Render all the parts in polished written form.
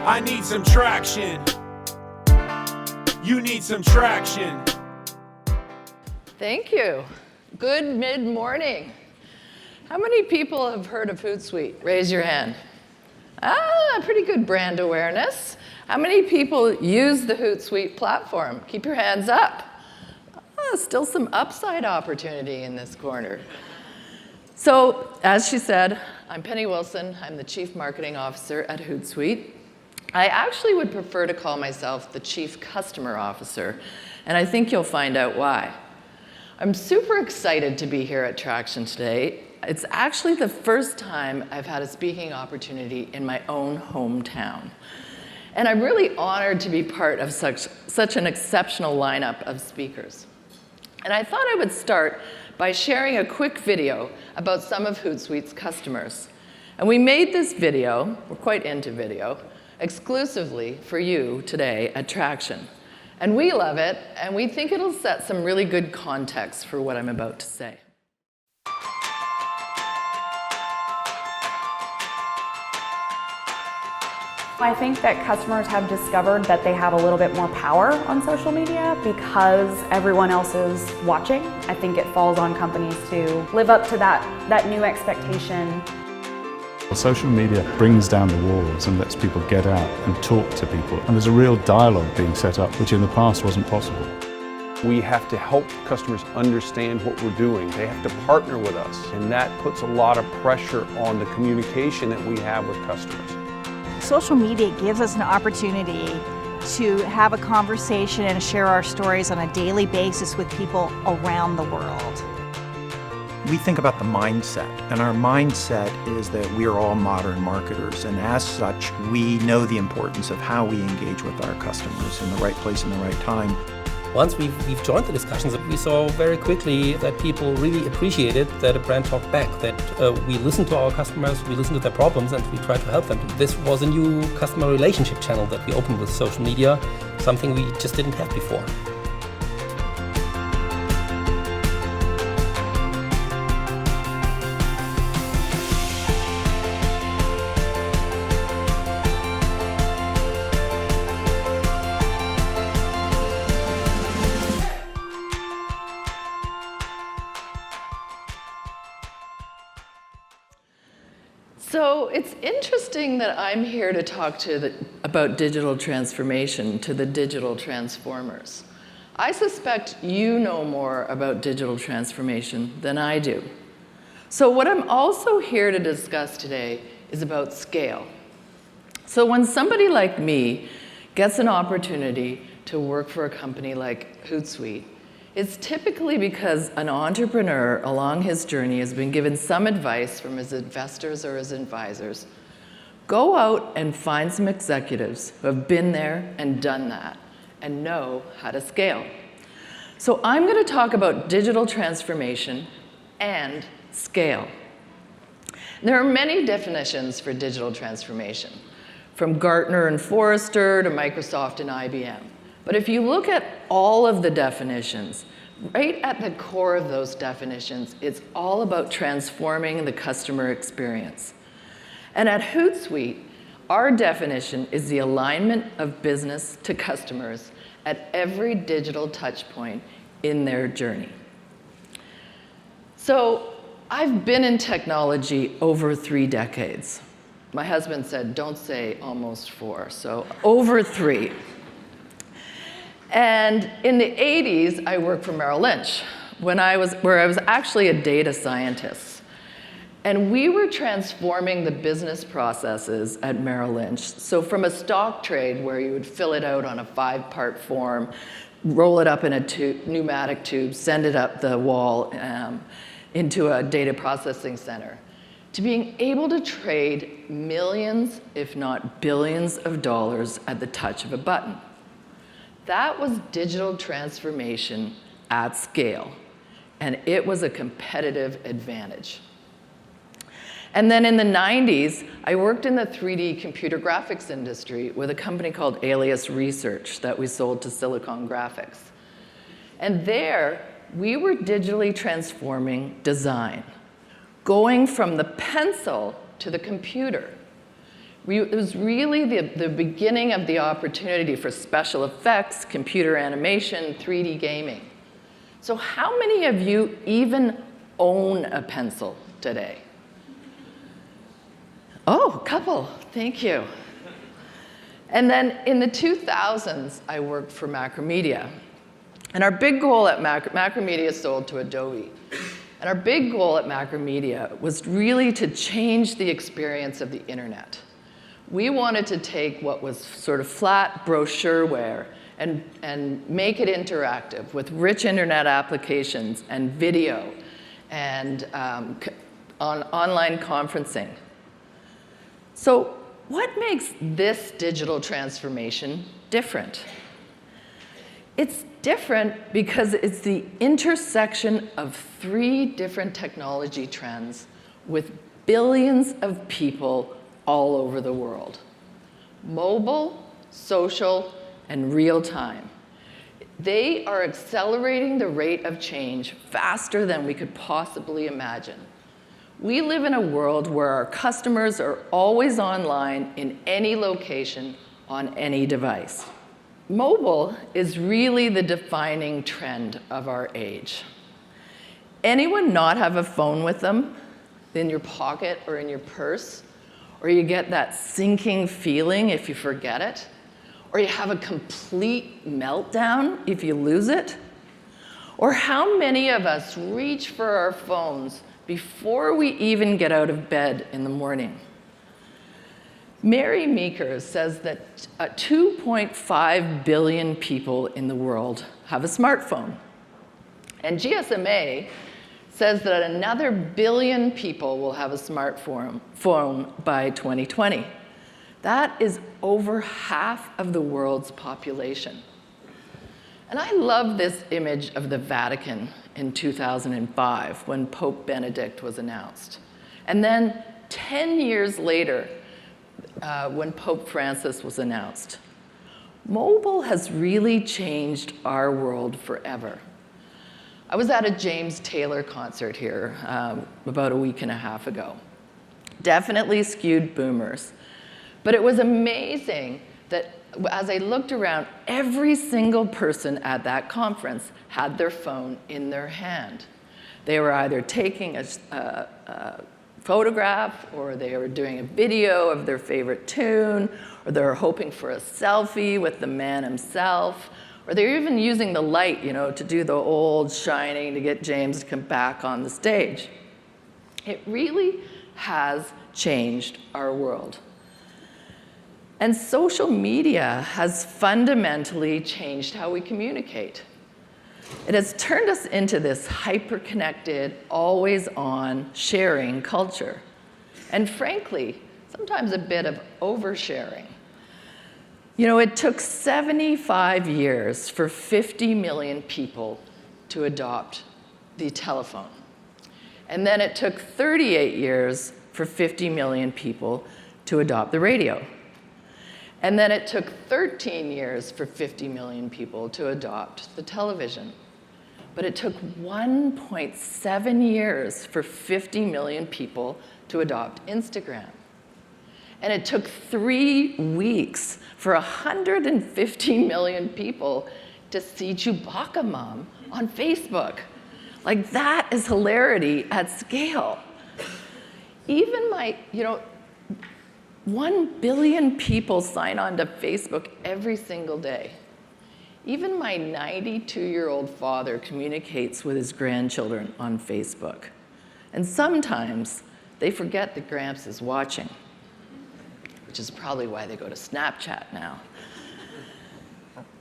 I need some traction. You need some traction. Thank you. Good mid-morning. How many people have heard of Hootsuite? Raise your hand. Pretty good brand awareness. How many people use the Hootsuite platform? Keep your hands up. Still some upside opportunity in this corner. So, as she said, I'm Penny Wilson. I'm the Chief Marketing Officer at Hootsuite. I actually would prefer to call myself the Chief Customer Officer, and I think you'll find out why. I'm super excited to be here at Traction today. It's actually the first time I've had a speaking opportunity in my own hometown. And I'm really honored to be part of such an exceptional lineup of speakers. And I thought I would start by sharing a quick video about some of Hootsuite's customers. And we made this video, we're quite into video, exclusively for you today at Traction. And we love it, and we think it'll set some really good context for what I'm about to say. I think that customers have discovered that they have a little bit more power on social media because everyone else is watching. I think it falls on companies to live up to that new expectation. Social media brings down the walls and lets people get out and talk to people. And there's a real dialogue being set up, which in the past wasn't possible. We have to help customers understand what we're doing. They have to partner with us, and that puts a lot of pressure on the communication that we have with customers. Social media gives us an opportunity to have a conversation and share our stories on a daily basis with people around the world. We think about the mindset, and our mindset is that we are all modern marketers, and as such, we know the importance of how we engage with our customers in the right place and the right time. Once we've joined the discussions, we saw very quickly that people really appreciated that a brand talked back, that we listened to our customers, we listened to their problems, and we tried to help them. This was a new customer relationship channel that we opened with social media, something we just didn't have before. So it's interesting that I'm here to talk about digital transformation to the digital transformers. I suspect you know more about digital transformation than I do. So what I'm also here to discuss today is about scale. So when somebody like me gets an opportunity to work for a company like Hootsuite, it's typically because an entrepreneur along his journey has been given some advice from his investors or his advisors. Go out and find some executives who have been there and done that and know how to scale. So I'm going to talk about digital transformation and scale. There are many definitions for digital transformation, from Gartner and Forrester to Microsoft and IBM. But if you look at all of the definitions, right at the core of those definitions, it's all about transforming the customer experience. And at Hootsuite, our definition is the alignment of business to customers at every digital touch point in their journey. So I've been in technology over 3 decades. My husband said, don't say almost 4, so over 3. And in the 80s, I worked for Merrill Lynch, where I was actually a data scientist. And we were transforming the business processes at Merrill Lynch. So from a stock trade where you would fill it out on a 5-part form, roll it up in a pneumatic tube, send it up the wall into a data processing center, to being able to trade millions, if not billions of dollars at the touch of a button. That was digital transformation at scale, and it was a competitive advantage. And then in the 90s, I worked in the 3D computer graphics industry with a company called Alias Research that we sold to Silicon Graphics. And there, we were digitally transforming design, going from the pencil to the computer, It was really the beginning of the opportunity for special effects, computer animation, 3D gaming. So how many of you even own a pencil today? Oh, a couple, thank you. And then in the 2000s, I worked for Macromedia. And our big goal at Macromedia sold to Adobe. And our big goal at Macromedia was really to change the experience of the internet. We wanted to take what was sort of flat brochureware and make it interactive with rich internet applications and video and on online conferencing. So what makes this digital transformation different? It's different because it's the intersection of 3 different technology trends with billions of people all over the world. Mobile, social, and real time. They are accelerating the rate of change faster than we could possibly imagine. We live in a world where our customers are always online in any location on any device. Mobile is really the defining trend of our age. Anyone not have a phone with them in your pocket or in your purse? Or you get that sinking feeling if you forget it? Or you have a complete meltdown if you lose it? Or how many of us reach for our phones before we even get out of bed in the morning? Mary Meeker says that 2.5 billion people in the world have a smartphone. And GSMA says that another billion people will have a smartphone by 2020. That is over half of the world's population. And I love this image of the Vatican in 2005 when Pope Benedict was announced. And then 10 years later, when Pope Francis was announced. Mobile has really changed our world forever. I was at a James Taylor concert here about a week and a half ago. Definitely skewed boomers. But it was amazing that as I looked around, every single person at that conference had their phone in their hand. They were either taking a photograph, or they were doing a video of their favorite tune, or they were hoping for a selfie with the man himself, or they were even using the light, to do the old shining to get James to come back on the stage. It really has changed our world. And social media has fundamentally changed how we communicate. It has turned us into this hyper-connected, always-on sharing culture. And frankly, sometimes a bit of oversharing. It took 75 years for 50 million people to adopt the telephone. And then it took 38 years for 50 million people to adopt the radio. And then it took 13 years for 50 million people to adopt the television. But it took 1.7 years for 50 million people to adopt Instagram. And it took 3 weeks for 150 million people to see Chewbacca Mom on Facebook. Like, that is hilarity at scale. Even 1 billion people sign on to Facebook every single day. Even my 92-year-old father communicates with his grandchildren on Facebook. And sometimes they forget that Gramps is watching, which is probably why they go to Snapchat now.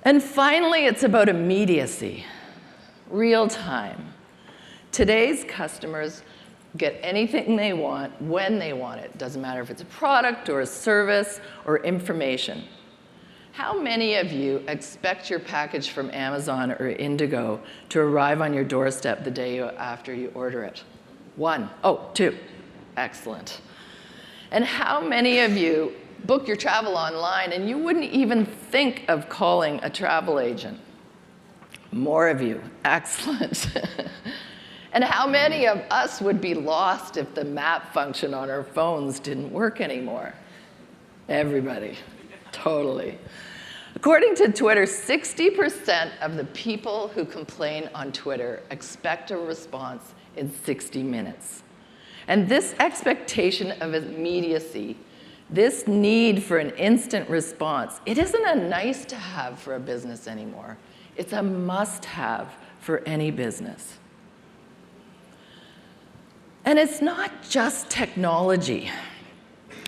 And finally, it's about immediacy, real time. Today's customers get anything they want when they want it. Doesn't matter if it's a product or a service or information. How many of you expect your package from Amazon or Indigo to arrive on your doorstep the day after you order it? 1. Oh, 2. Excellent. And how many of you book your travel online and you wouldn't even think of calling a travel agent? More of you. Excellent. And how many of us would be lost if the map function on our phones didn't work anymore? Everybody, totally. According to Twitter, 60% of the people who complain on Twitter expect a response in 60 minutes. And this expectation of immediacy, this need for an instant response, it isn't a nice to have for a business anymore. It's a must have for any business. And it's not just technology.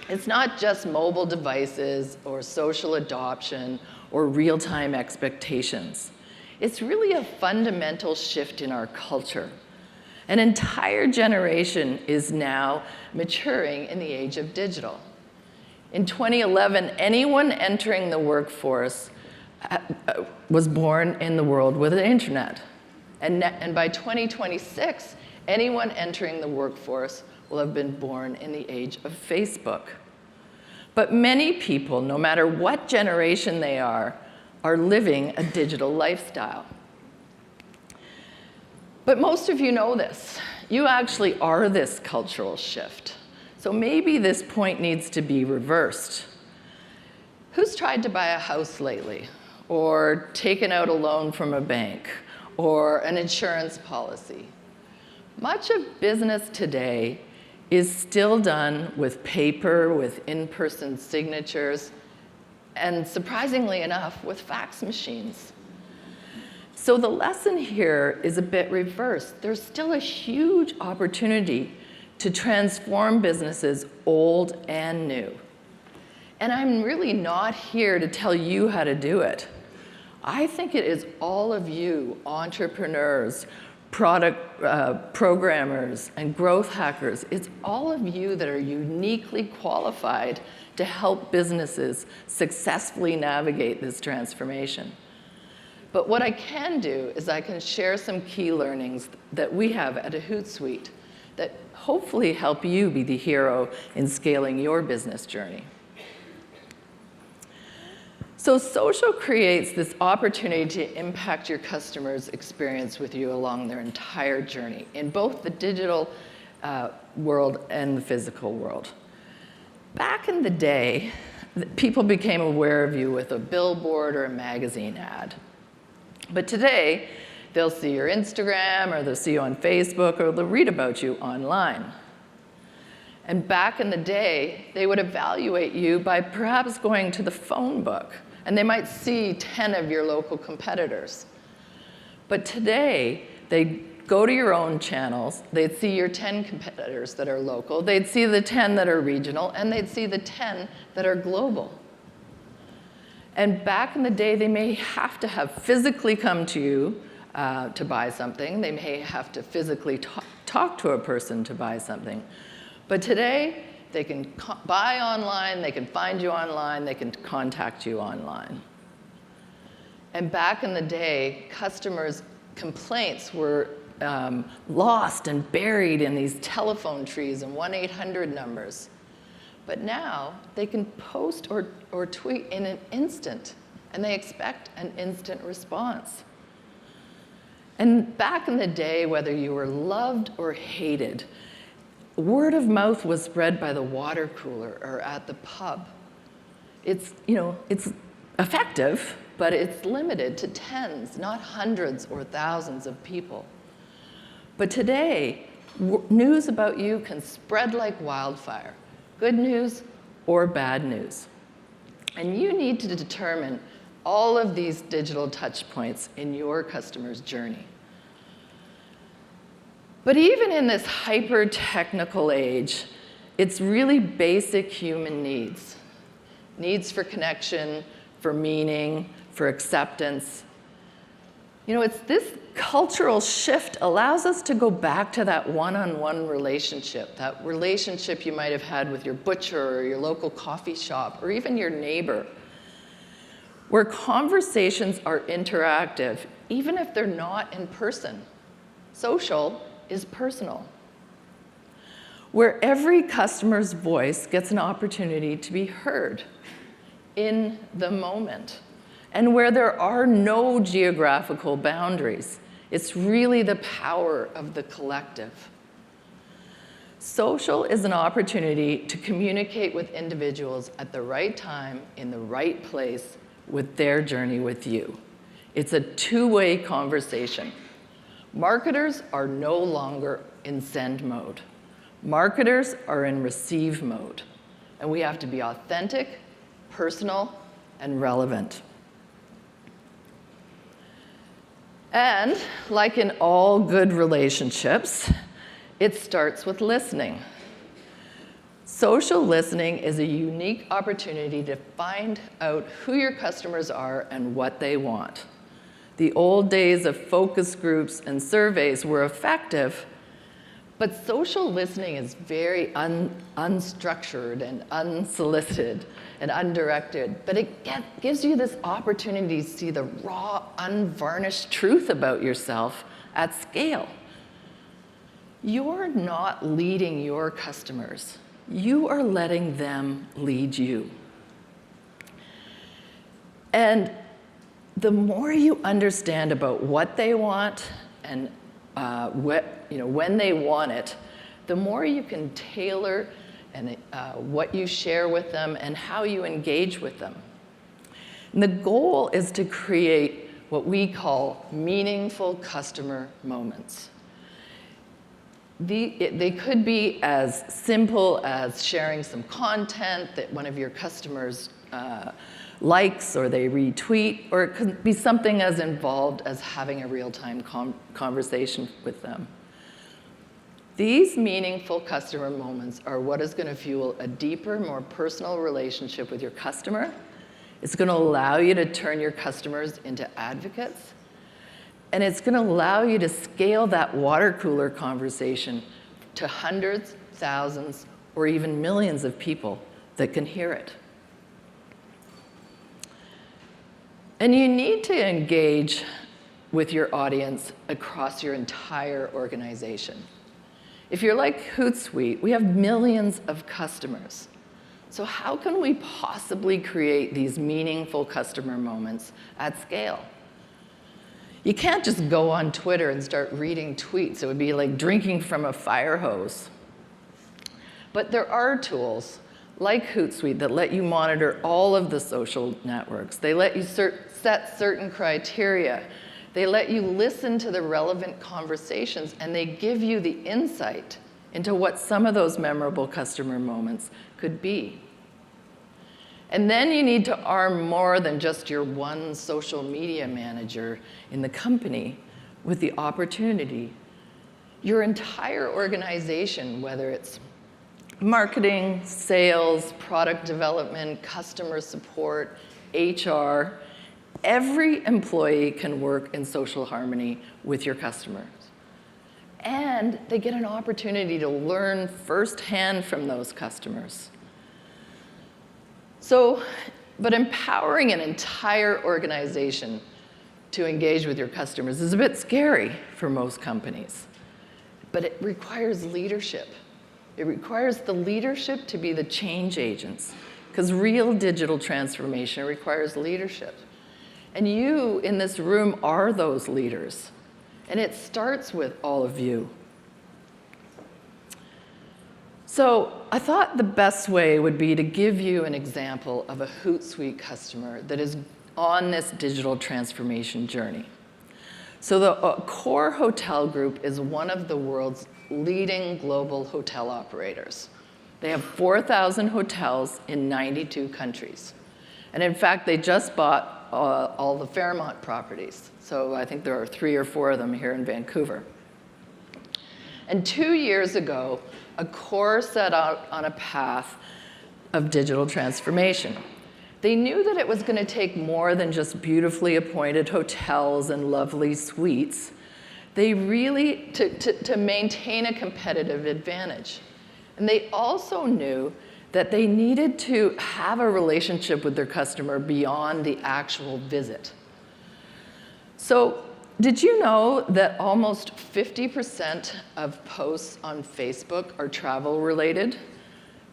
It's not just mobile devices or social adoption or real-time expectations. It's really a fundamental shift in our culture. An entire generation is now maturing in the age of digital. In 2011, anyone entering the workforce was born in the world with an internet. And by 2026, anyone entering the workforce will have been born in the age of Facebook. But many people, no matter what generation they are living a digital lifestyle. But most of you know this. You actually are this cultural shift. So maybe this point needs to be reversed. Who's tried to buy a house lately? Or taken out a loan from a bank? Or an insurance policy? Much of business today is still done with paper, with in-person signatures, and surprisingly enough, with fax machines. So the lesson here is a bit reversed. There's still a huge opportunity to transform businesses old and new. And I'm really not here to tell you how to do it. I think it is all of you, entrepreneurs, product programmers, and growth hackers. It's all of you that are uniquely qualified to help businesses successfully navigate this transformation. But what I can do is I can share some key learnings that we have at a Hootsuite that hopefully help you be the hero in scaling your business journey. So social creates this opportunity to impact your customers' experience with you along their entire journey in both the digital world and the physical world. Back in the day, people became aware of you with a billboard or a magazine ad. But today, they'll see your Instagram, or they'll see you on Facebook, or they'll read about you online. And back in the day, they would evaluate you by perhaps going to the phone book, and they might see 10 of your local competitors. But today, they'd go to your own channels, they'd see your 10 competitors that are local, they'd see the 10 that are regional, and they'd see the 10 that are global. And back in the day, they may have to have physically come to you to buy something. They may have to physically talk to a person to buy something. But today, they can buy online, they can find you online, they can contact you online. And back in the day, customers' complaints were lost and buried in these telephone trees and 1-800 numbers. But now, they can post or tweet in an instant, and they expect an instant response. And back in the day, whether you were loved or hated, word of mouth was spread by the water cooler or at the pub. It's effective, but it's limited to tens, not hundreds or thousands of people. But today, news about you can spread like wildfire, good news or bad news. And you need to determine all of these digital touch points in your customer's journey. But even in this hyper-technical age, it's really basic human needs. Needs for connection, for meaning, for acceptance. It's this cultural shift allows us to go back to that one-on-one relationship, that relationship you might have had with your butcher or your local coffee shop or even your neighbor, where conversations are interactive, even if they're not in person. Social is personal, where every customer's voice gets an opportunity to be heard in the moment, and where there are no geographical boundaries. It's really the power of the collective. Social is an opportunity to communicate with individuals at the right time, in the right place, with their journey with you. It's a two-way conversation. Marketers are no longer in send mode. Marketers are in receive mode. And we have to be authentic, personal, and relevant. And like in all good relationships, it starts with listening. Social listening is a unique opportunity to find out who your customers are and what they want. The old days of focus groups and surveys were effective, but social listening is very unstructured and unsolicited and undirected. But it gives you this opportunity to see the raw, unvarnished truth about yourself at scale. You're not leading your customers. You are letting them lead you. And the more you understand about what they want and when they want it, the more you can tailor and what you share with them and how you engage with them. And the goal is to create what we call meaningful customer moments. They could be as simple as sharing some content that one of your customers likes or they retweet, or it could be something as involved as having a real-time conversation with them. These meaningful customer moments are what is going to fuel a deeper, more personal relationship with your customer. It's going to allow you to turn your customers into advocates. And it's going to allow you to scale that water cooler conversation to hundreds, thousands, or even millions of people that can hear it. And you need to engage with your audience across your entire organization. If you're like Hootsuite, we have millions of customers. So how can we possibly create these meaningful customer moments at scale? You can't just go on Twitter and start reading tweets. It would be like drinking from a fire hose. But there are tools like Hootsuite that let you monitor all of the social networks. They let you set certain criteria. They let you listen to the relevant conversations, and they give you the insight into what some of those memorable customer moments could be. And then you need to arm more than just your one social media manager in the company with the opportunity. Your entire organization, whether it's marketing, sales, product development, customer support, HR, every employee can work in social harmony with your customers. And they get an opportunity to learn firsthand from those customers. But empowering an entire organization to engage with your customers is a bit scary for most companies. But it requires leadership. It requires the leadership to be the change agents, because real digital transformation requires leadership. And you in this room are those leaders. And it starts with all of you. So I thought the best way would be to give you an example of a Hootsuite customer that is on this digital transformation journey. So the Accor Hotel Group is one of the world's leading global hotel operators. They have 4,000 hotels in 92 countries. And in fact, they just bought all the Fairmont properties. So I think there are 3 or 4 of them here in Vancouver. And 2 years ago, Accor set out on a path of digital transformation. They knew that it was going to take more than just beautifully appointed hotels and lovely suites. They really, to maintain a competitive advantage. And they also knew that they needed to have a relationship with their customer beyond the actual visit. So did you know that almost 50% of posts on Facebook are travel related?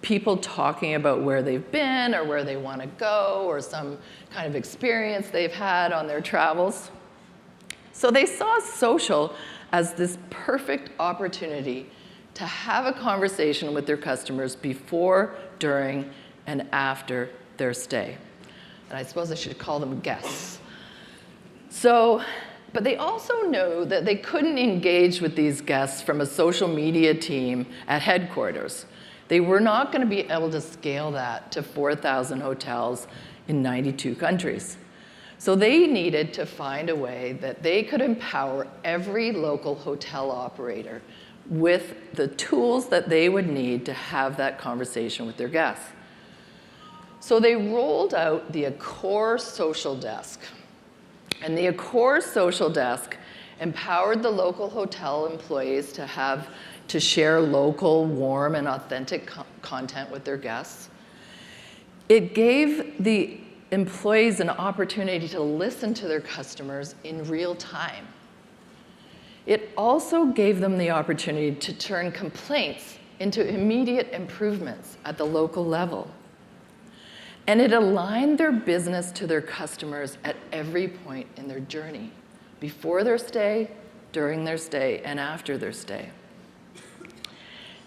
People talking about where they've been or where they want to go or some kind of experience they've had on their travels. So they saw social as this perfect opportunity to have a conversation with their customers before, during, and after their stay. And I suppose I should call them guests. But they also know that they couldn't engage with these guests from a social media team at headquarters. They were not going to be able to scale that to 4,000 hotels in 92 countries. So they needed to find a way that they could empower every local hotel operator with the tools that they would need to have that conversation with their guests. So they rolled out the Accor Social Desk. And the Accor Social Desk empowered the local hotel employees to share local, warm, and authentic content with their guests. It gave the employees an opportunity to listen to their customers in real time. It also gave them the opportunity to turn complaints into immediate improvements at the local level. And it aligned their business to their customers at every point in their journey, before their stay, during their stay, and after their stay.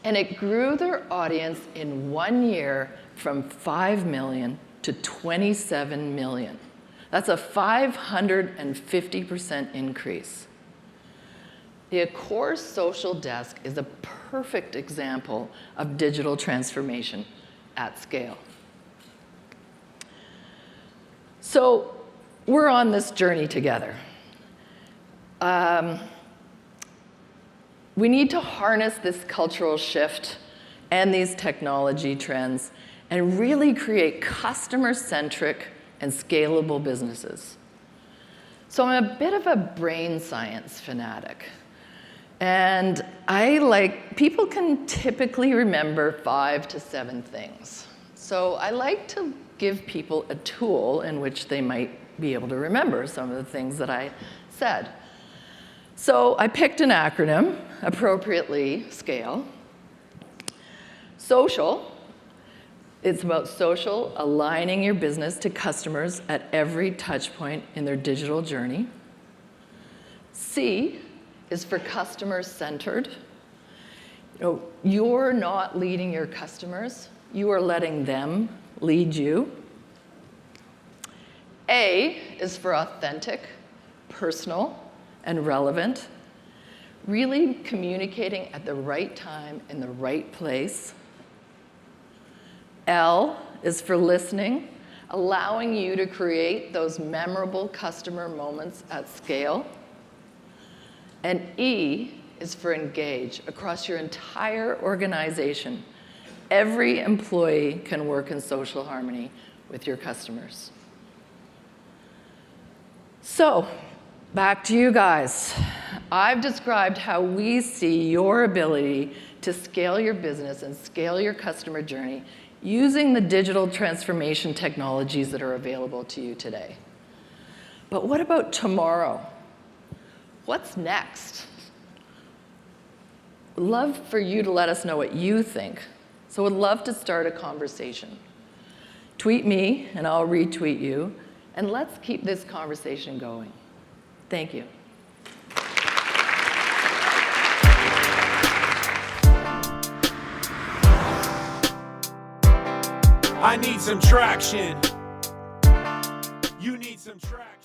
And it grew their audience in 1 year from 5 million to 27 million. That's a 550% increase. The Accor Social Desk is a perfect example of digital transformation at scale. So we're on this journey together. We need to harness this cultural shift and these technology trends and really create customer-centric and scalable businesses. So I'm a bit of a brain science fanatic. And people can typically remember 5 to 7 things. So I like to give people a tool in which they might be able to remember some of the things that I said. So I picked an acronym, appropriately SCALE. Social, it's about social, aligning your business to customers at every touch point in their digital journey. C is for customer-centered. You're not leading your customers, you are letting them lead you. A is for authentic, personal, and relevant. Really communicating at the right time in the right place. L is for listening, allowing you to create those memorable customer moments at scale. And E is for engage across your entire organization. Every employee can work in social harmony with your customers. So, back to you guys. I've described how we see your ability to scale your business and scale your customer journey using the digital transformation technologies that are available to you today. But what about tomorrow? What's next? We'd love for you to let us know what you think. So we'd love to start a conversation. Tweet me, and I'll retweet you, and let's keep this conversation going. Thank you. I need some traction. You need some traction.